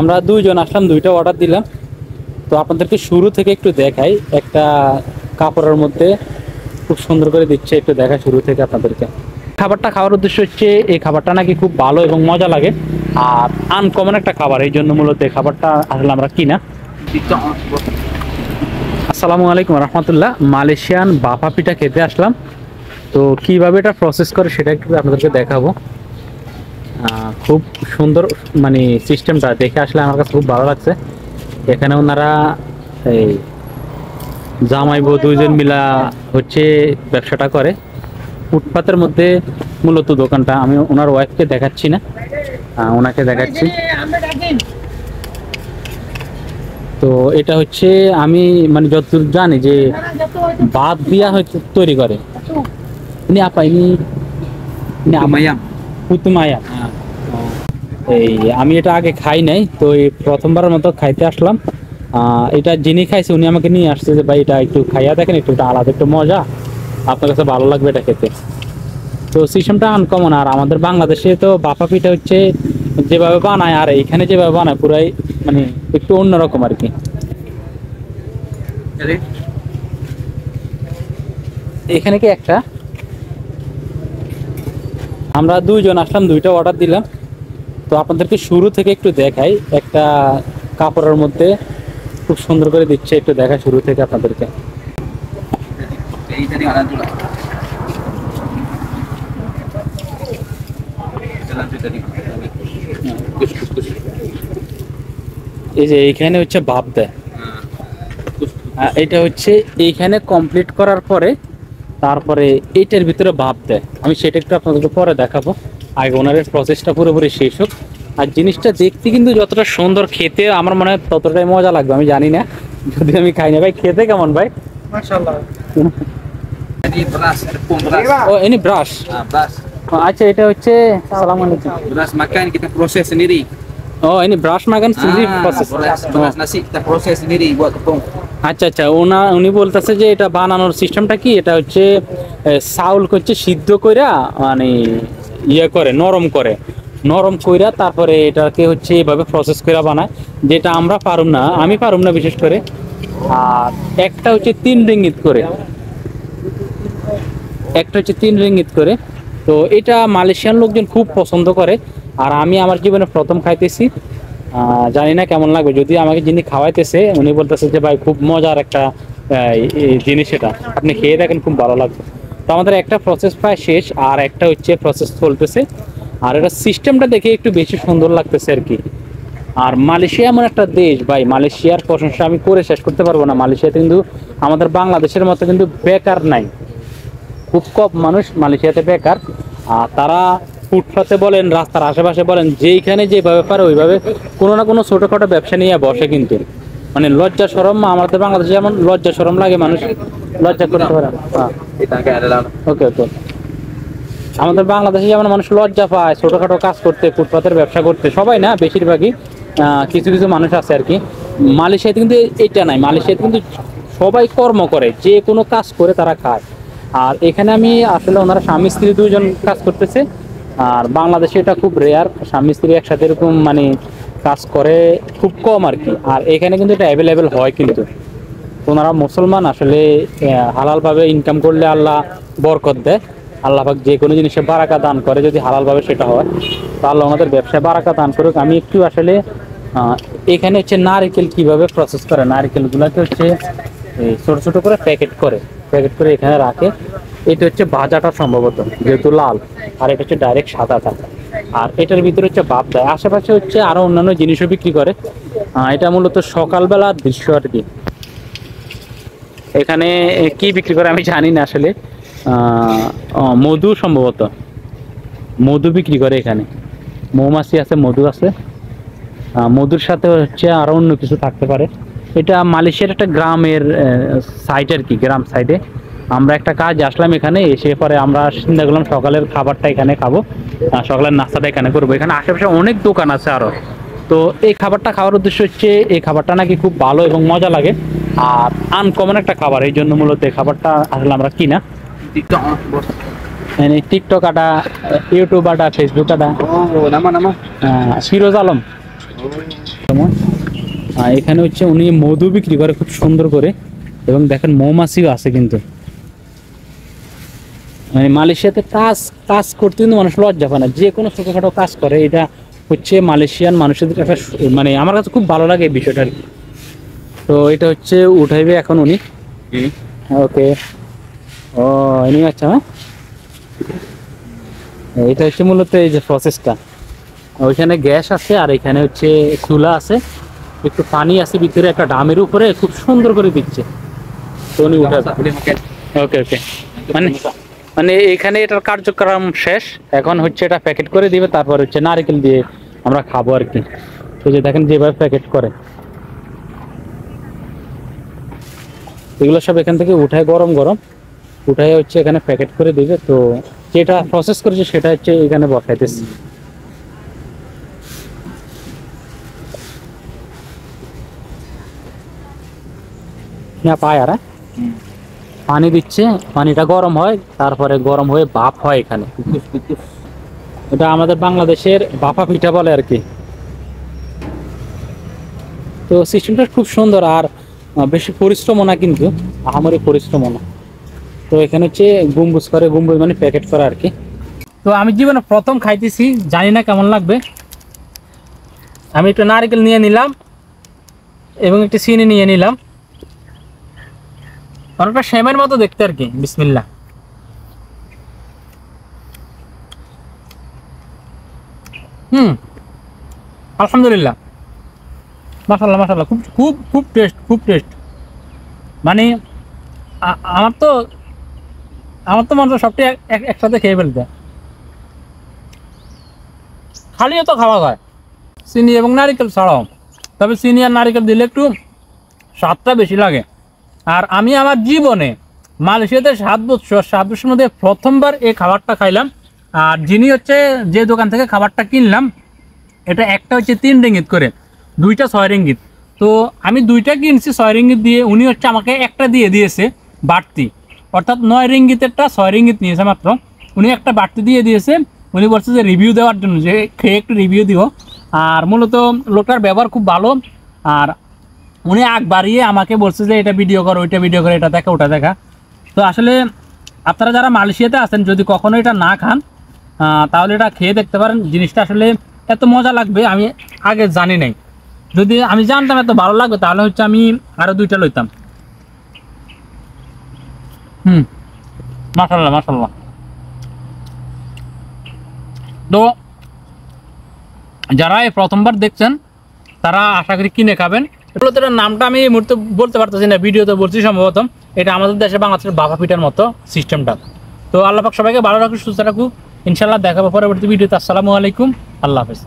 আমরা দুইজন আসলাম, দুইটা অর্ডার দিলাম। তো আপনাদেরকে শুরু থেকে একটু দেখাই। একটা কাপড়ের মধ্যে খুব সুন্দর করে দিচ্ছে, একটু দেখা শুরু থেকে আপনাদেরকে। খাবারটা খাওয়ার উদ্দেশ্য হচ্ছে এই খাবারটা নাকি খুব ভালো এবং মজা লাগে, আর আনকমন একটা খাবার, এই জন্য মূলত এই খাবারটা আসলে আমরা কিনা। আসসালামু আলাইকুম রহমতুল্লাহ। মালয়েশিয়ান বাফা পিঠা খেতে আসলাম। তো কিভাবে এটা প্রসেস করে সেটা একটু আপনাদেরকে দেখাবো। খুব সুন্দর, মানে সিস্টেমটা দেখে আসলে আমার কাছে খুব ভালো লাগছে। এখানে ওনারা এই জামাই বউ দুইজন মিলা হচ্ছে ব্যবসাটা করে। ফুটপাতের মধ্যে মূলত দোকানটা। আমি ওনার ওয়াইফকে দেখাচ্ছি না, ওনাকে দেখাচ্ছি। তো এটা হচ্ছে, আমি মানে যতদূর জানি যে বাদ দিয়া হয়তো তৈরি করে। ইনি আপা, ইনি পুতুমায়া। এই আমি এটা আগে খাই নাই, তো এই প্রথমবারের মতো খাইতে আসলাম। এটা যিনি খাইছে উনি আমাকে নিয়ে আসছে যে ভাই এটা একটু খাইয়া দেখেন, একটু আলাদা, একটু মজা, আপনার কাছে ভালো লাগবে এটা খেতে। তো সিস্টেমটা আনকমন। আর আমাদের বাংলাদেশে তো বাফা পিঠা হচ্ছে যেভাবে বানায়, আর এইখানে যেভাবে বানায় পুরাই মানে একটু অন্যরকম আর কি। এখানে কি একটা, আমরা দুইজন আসলাম, দুইটা অর্ডার দিলাম। তো আপনাদেরকে শুরু থেকে একটু দেখাই। একটা কাপড়ের মধ্যে খুব সুন্দর করে দিচ্ছে, একটু দেখা শুরু থেকে আপনাদেরকে। এই যে এইখানে হচ্ছে ভাপ দেয়, এটা হচ্ছে এইখানে কমপ্লিট করার পরে তারপরে এইটার ভিতরে ভাপ দেয়। আমি সেটা একটু আপনাদেরকে পরে দেখাবো, আগে ওনারের প্রসেসটা পুরোপুরি শেষ হোক। আর জিনিসটা দেখতে কিন্তু যতটা সুন্দর, খেতে আমার মনে হয় ততটাই মজা লাগবে। আমি জানি না, যদি আমি খাই না। ভাই খেতে কেমন ভাই? মাশাআল্লাহ। ও ini brush. Brush. আচ্ছা, এটা হচ্ছে, আসসালামু আলাইকুম। Brush makan kita proses sendiri. ও ini brush makan sendiri proses. Brush nasi kita proses sendiri buat tepung. আচ্ছা আচ্ছা, উনি বলতেছে যে এটা বানানোর সিস্টেমটা কি, এটা হচ্ছে চাউল হচ্ছে সিদ্ধ কইরা মানে ইয়ে করে, নরম কইরা তারপরে এটাকে হচ্ছে এইভাবে প্রসেস কইরা বানায়, যেটা আমরা পারুম না, আমি পারুম না বিশেষ করে। আর একটা হচ্ছে 3 রিঙ্গিত করে, তো এটা মালয়েশিয়ান লোকজন খুব পছন্দ করে। আর আমি আমার জীবনে প্রথম খাইতেছি, জানি না কেমন লাগবে। যদি আমাকে যিনি খাওয়াইতেছে উনি বলতেছে যে ভাই খুব মজার একটা জিনিস, এটা আপনি খেয়ে দেখেন, খুব ভালো লাগবে। তো আমাদের একটা প্রসেস প্রায় শেষ, আর একটা হচ্ছে প্রসেস চলতেছে। আর এটা সিস্টেমটা দেখে একটু বেশি সুন্দর লাগতেছে আর কি। আর মালয়েশিয়া এমন একটা দেশ ভাই, মালয়েশিয়ার প্রশংসা আমি করে শেষ করতে পারবো না। মালয়েশিয়াতে কিন্তু আমাদের বাংলাদেশের মতো কিন্তু বেকার নাই, খুব কম মানুষ মালয়েশিয়াতে বেকার। আর তারা ফুটপাতে বলেন, রাস্তার আশেপাশে বলেন, যেইখানে যেভাবে পারে ওইভাবে কোনো না কোনো ছোটখাটো ব্যবসা নিয়ে বসে। কিন্তু মানে লজ্জা শরম, আমাদের বাংলাদেশে যেমন লজ্জা শরম লাগে, মানুষ লজ্জা করতে পারে। ওকে ওকে। আমাদের বাংলাদেশে যেমন মানুষ লজ্জা পায় ছোটখাটো কাজ করতে, ফুটপাতের ব্যবসা করতে, সবাই না, বেশিরভাগই কিছু কিছু মানুষ আছে আর কি। মালয়েশিয়াতে কিন্তু এটা নাই। মালয়েশিয়াতে কিন্তু সবাই কর্ম করে, যে কোনো কাজ করে তারা খায়। আর এখানে আমি আসলে ওনারা স্বামী স্ত্রী দুইজন কাজ করতেছে। আর বাংলাদেশে এটা খুব রেয়ার, স্বামী স্ত্রী একসাথে এরকম মানে কাজ করে খুব কম আর কি। আর এখানে কিন্তু এটা অ্যাভেলেবেল হয়। কিন্তু ওনারা মুসলমান, আসলে হালালভাবে ইনকাম করলে আল্লাহ বরকত দেয়। আল্লাহ পাক যে কোনো জিনিসে বারাকা দান করে, যদি হালালভাবে সেটা হয় তো আল্লাহ ওনাদের ব্যবসায় বারাকা দান করুক। আমি একটু আসলে এখানে হচ্ছে নারকেল কিভাবে প্রসেস করে, নারকেলগুলোকে হচ্ছে ছোট ছোট করে প্যাকেট করে এখানে রাখে। এটা হচ্ছে ভাজাটা সম্ভবত, যেহেতু লাল, আর এটা হচ্ছে ডাইরেক্ট সাদাটা। আর এটার ভিতরে হচ্ছে ভাপ দেয়। আশেপাশে হচ্ছে আরো অন্যান্য জিনিসও বিক্রি করে। এটা মূলত সকালবেলার দৃশ্য আর কি। এখানে কি বিক্রি করে আমি জানি না আসলে। মধু, সম্ভবত মধু বিক্রি করে এখানে। মৌমাছি আছে, মধু আছে। মধুর সাথে হচ্ছে আরো অন্য কিছু থাকতে পারে। এটা মালয়েশিয়ার একটা গ্রামের সাইড আর কি, গ্রাম সাইডে। আমরা একটা কাজ আসলাম এখানে, এসে পরে আমরা চিন্তা করলাম সকালের খাবারটা এখানে খাবো, সকালের নাস্তাটা এখানে করবো। এখানে আশেপাশে অনেক দোকান আছে আরো। তো এই খাবারটা খাওয়ার উদ্দেশ্য হচ্ছে এই খাবারটা নাকি খুব ভালো এবং মজা লাগে, আর আনকমন একটা খাবার, এই জন্য মূলত এই খাবারটা আসলে আমরা কিনা। টিকটক আটা, ইউটিউব আটা, ফেসবুক আটা। Oh, nama-nama. ফিরোজ আলম। আর এখানে হচ্ছে উনি মধু বিক্রি করে খুব সুন্দর করে, এবং দেখেন মৌমাছিও আছে কিন্তু। মানে মালয়েশিয়াতে কাজ কাজ করতে কিন্তু মানুষ লজ্জা পায় না, যে কোনো ছোটোখাটো কাজ করে। এটা হচ্ছে মালয়েশিয়ান মানুষের একটা মানে আমার কাছে খুব ভালো লাগে এই বিষয়টা আর কি। তো এটা হচ্ছে উঠাইবে এখন উনি। ওকে, ও ইনি আচ্ছা, হ্যাঁ এটা হচ্ছে মূলত এই যে প্রসেসটা। ওইখানে গ্যাস আছে আর এখানে হচ্ছে চুলা আছে, একটু পানি আছে ভিতরে একটা ডামের উপরে, খুব সুন্দর করে দিচ্ছে। তো উনি উঠাবে। Boleh makan. ওকে ওকে, মানে মানে এখানে এটার কার্যক্রম শেষ, এখন হচ্ছে এটা প্যাকেট করে দিবে, তারপর হচ্ছে নারকেল দিয়ে আমরা খাবো আর কি। তো যে দেখেন যেভাবে প্যাকেট করে, এগুলো সব এখান থেকে উঠায় গরম গরম উঠায় হচ্ছে এখানে প্যাকেট করে দিবে। তো যেটা প্রসেস করেছে সেটা হচ্ছে এখানে বসাইতেছি। না পায় আর পানি দিচ্ছে, পানিটা গরম হয়, তারপরে গরম হয়ে ভাপ হয় এখানে। এটা আমাদের বাংলাদেশের ভাপা পিঠা বলে আর কি। তো সিস্টেমটা খুব সুন্দর, আর বেশি পরিশ্রমও না কিন্তু, আহামরি পরিশ্রমও না। তো এখানে হচ্ছে গম্বুজ করে, গম্বুজ মানে প্যাকেট করা আর কি। তো আমি জীবনে প্রথম খাইতেছি, জানি না কেমন লাগবে। আমি একটু নারকেল নিয়ে নিলাম এবং একটু চিনি নিয়ে নিলাম, অনেকটা শ্যামের মতো দেখতে আর কি। বিসমিল্লাহ। আলহামদুলিল্লাহ, মাশাআল্লাহ মাশাআল্লাহ, খুব খুব খুব টেস্ট, খুব টেস্ট। মানে আমার তো মনে হয় সবটাই একসাথে খেয়ে ফেলতে, খালিও তো খাওয়া যায় চিনি এবং নারিকেল ছাড়াও। তবে চিনি আর নারিকেল দিলে একটু স্বাদটা বেশি লাগে। আর আমি আমার জীবনে মালয়েশিয়াতে 7 বছরের মধ্যে প্রথমবার এই খাবারটা খাইলাম। আর যিনি হচ্ছে যে দোকান থেকে খাবারটা কিনলাম, এটা একটা হচ্ছে 3 রিঙ্গিত করে, দুইটা 6 রিঙ্গিত। তো আমি দুইটা কিনছি 6 রিঙ্গিত দিয়ে, উনি হচ্ছে আমাকে একটা দিয়ে দিয়েছে বাড়তি, অর্থাৎ 9 রিঙ্গিতেরটা 6 রিঙ্গিত নিয়েছে মাত্র। উনি একটা বাড়তি দিয়ে দিয়েছে, উনি বলছে যে রিভিউ দেওয়ার জন্য, যে খেয়ে একটু রিভিউ দিব। আর মূলত লোকটার ব্যবহার খুব ভালো। আর উনি আগ বাড়িয়ে আমাকে বলছে যে এটা ভিডিও করো, ওইটা ভিডিও করো, এটা দেখা ওটা দেখা। তো আসলে আপনারা যারা মালয়েশিয়াতে আছেন, যদি কখনো এটা না খান তাহলে এটা খেয়ে দেখতে পারেন। জিনিসটা আসলে এত মজা লাগবে আমি আগে জানি নাই। যদি আমি জানতাম এত ভালো লাগবে তাহলে হচ্ছে আমি আরো 2টা লইতাম। মাশাআল্লাহ মাশাআল্লাহ। তো যারা এই প্রথমবার দেখছেন তারা আশা করি কিনে খাবেন। এটার নামটা আমি এই মুহূর্তে বলতে পারতেছি না, ভিডিওতে বলছি সম্ভবত। এটা আমাদের দেশে বাংলাদেশের ভাপা পিঠার মতো সিস্টেমটা। তো আল্লাহ পাক সবাইকে ভালো রাখুক, সুস্থ রাখুক। ইনশাআল্লাহ দেখাবো পরবর্তী ভিডিওতে। আসসালামু আলাইকুম, আল্লাহ হাফেজ।